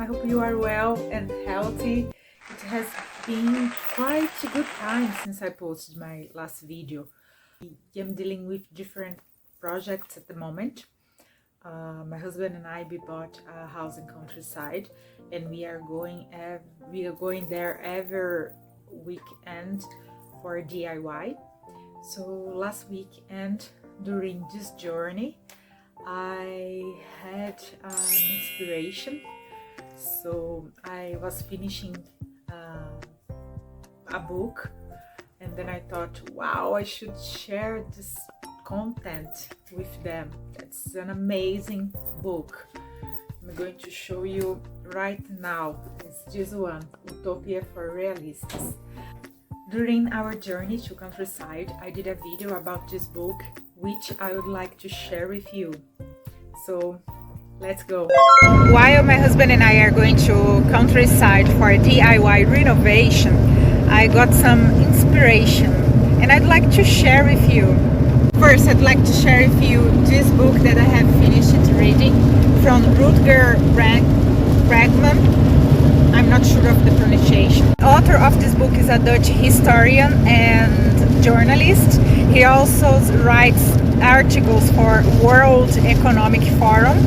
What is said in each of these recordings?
hope you are well and healthy. It has been quite a good time since I posted my last video. I'm dealing with different projects at the moment. My husband and I, we bought a house in countryside, and we are going there every weekend for DIY. So last weekend during this journey, I had an inspiration. So I was finishing a book, and then I thought, wow, I should share this content with them. That's an amazing book. I'm going to show you right now. It's this one, Utopia for Realists. During our journey to countryside, I did a video about this book, which I would like to share with you. So let's go. While my husband and I are going to countryside for DIY renovation, I got some inspiration and I'd like to share with you. First, I'd like to share with you this book that I have finished reading from Rutger Bregman. I'm not sure of the pronunciation. The author of this book is a Dutch historian and journalist. He also writes articles for World Economic Forum.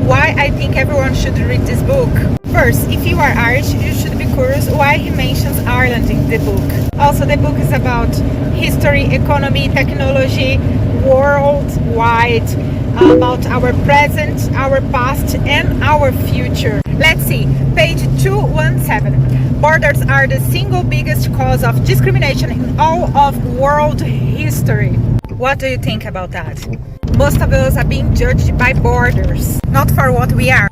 Why I think everyone should read this book? First, if you are Irish, you should be curious why he mentions Ireland in the book. Also, the book is about history, economy, technology, worldwide, about our present, our past, and our future. Let's see, page 217. Borders are the single biggest cause of discrimination in all of world history. What do you think about that? Most of us are being judged by borders, not for what we are.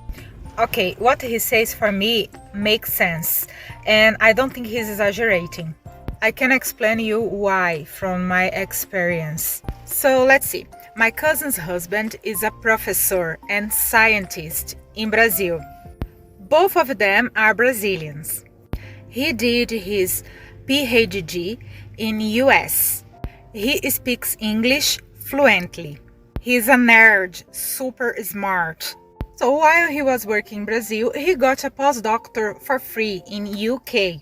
Okay, what he says for me makes sense, and I don't think he's exaggerating. I can explain you why from my experience. So let's see. My cousin's husband is a professor and scientist in Brazil. Both of them are Brazilians. He did his PhD in US. He speaks English fluently. He's a nerd, super smart. So while he was working in Brazil, he got a postdoctor for free in UK.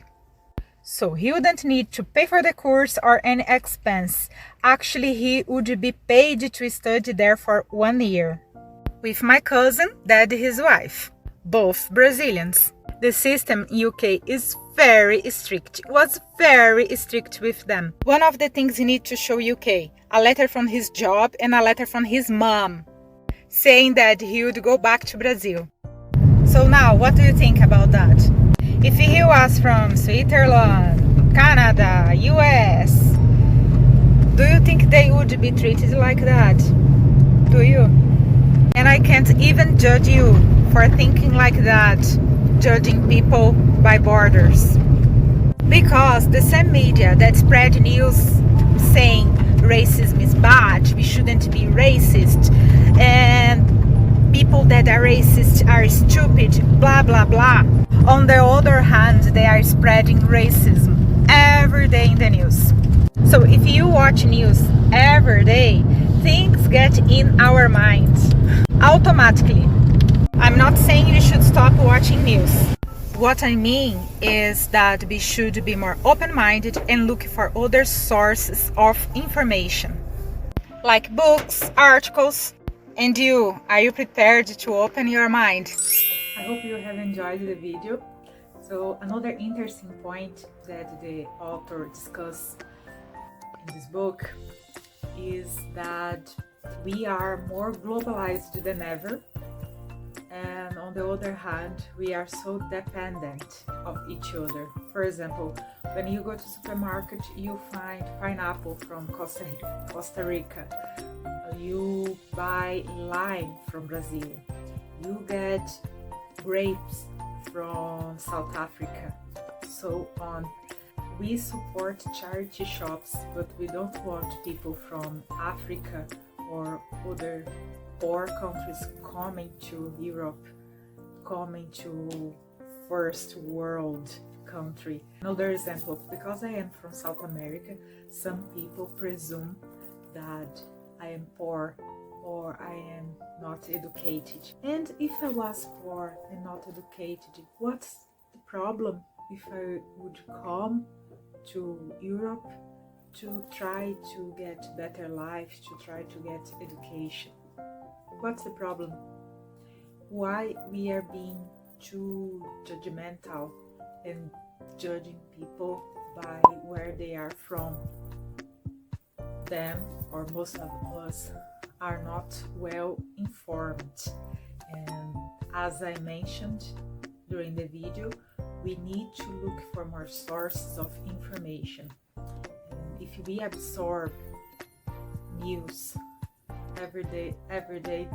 So he wouldn't need to pay for the course or any expense. Actually, he would be paid to study there for 1 year. With my cousin, and his wife, both Brazilians. The system in UK is very strict, was very strict with them. One of the things he need to show UK, a letter from his job and a letter from his mom, saying that he would go back to Brazil. So now, what do you think about that? If he was from Switzerland, Canada, US, do you think they would be treated like that? Do you? And I can't even judge you for thinking like that, judging people by borders. Because the same media that spread news saying racism is bad, we shouldn't be racist, and people that are racist are stupid, blah blah blah. On the other hand, they are spreading racism every day in the news. So if you watch news every day, things get in our minds automatically. I'm not saying you should stop watching news. What I mean is that we should be more open-minded and look for other sources of information, like books, articles. And you, are you prepared to open your mind? I hope you have enjoyed the video. So another interesting point that the author discussed in this book is that we are more globalized than ever. And on the other hand, we are so dependent of each other. For example, when you go to the supermarket, you find pineapple from Costa Rica. You buy lime from Brazil. You get grapes from South Africa, so on. We support charity shops, but we don't want people from Africa or other poor countries coming to Europe, coming to first world country. Another example, because I am from South America, some people presume that I am poor or I am not educated. And if I was poor and not educated, what's the problem if I would come to Europe to try to get better life, to try to get education? What's the problem? Why we are being too judgmental and judging people by where they are from? Them, or most of us, are not well informed, and as I mentioned during the video, we need to look for more sources of information. And if we absorb news every day,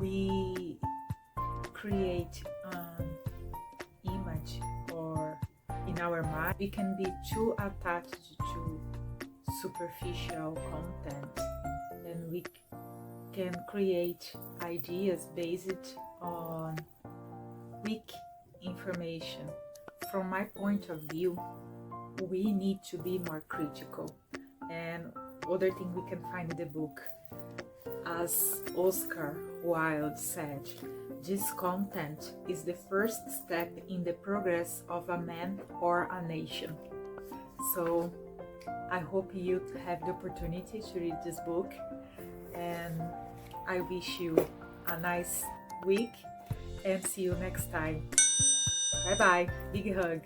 we create an image, or in our mind we can be too attached to superficial content, and we can create ideas based on weak information. From my point of view, we need to be more critical. And other thing we can find in the book, as Oscar Wilde said, this content is the first step in the progress of a man or a nation. So I hope you have the opportunity to read this book, and I wish you a nice week and see you next time. Bye bye, big hug.